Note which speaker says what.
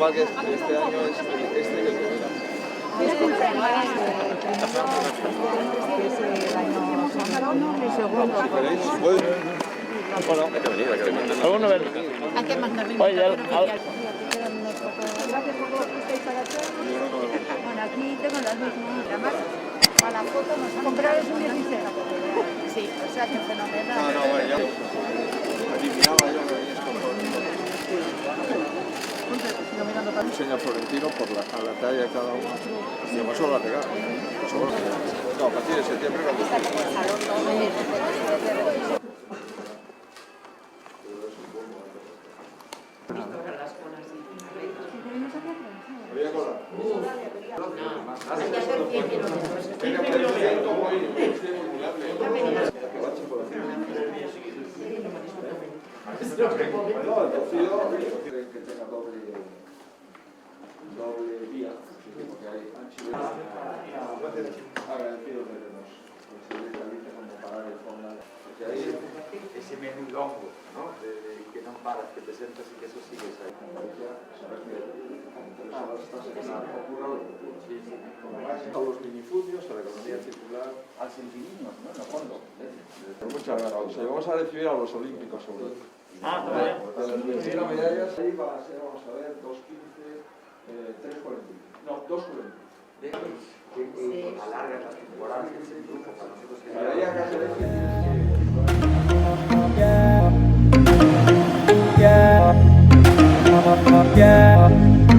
Speaker 1: normal que este año es este y el que viene.
Speaker 2: El segundo.
Speaker 1: Si queréis, bueno, hay que venir, hay que venir.
Speaker 3: ¿Alguno ver?
Speaker 2: Hay que mandarle
Speaker 3: Oye,
Speaker 2: Gracias por lo que estáis para hacer. Bueno, aquí tengo las mismas. Además, para la foto nos han comprado un 16. Sí, o sea que fenomenal.
Speaker 1: No, bueno, ya adivinaba yo que venías con un diseño florentino por la talla de cada uno. Y además solo la regalo. No, a partir de septiembre cuando había cola. Que tenga doble vía, porque hay agradecidos de que nos considere como parar el fondo.
Speaker 4: Ese menú longo, ¿no? De que no paras, que te sientas y que eso sigues ahí.
Speaker 1: A los minifundios, a la economía circular,
Speaker 4: Al sentimientos, ¿no? No fondo.
Speaker 1: muchas gracias. Vamos a recibir a los olímpicos sobre todo.
Speaker 3: Ah, está bien.
Speaker 1: De las 21 medallas, ahí va a ser, vamos a ver, 2.15, 3.40. No, 2.40.
Speaker 4: Que alargas las temporadas, que es el truco para nosotros.
Speaker 1: Para ir a casa de
Speaker 5: Yeah.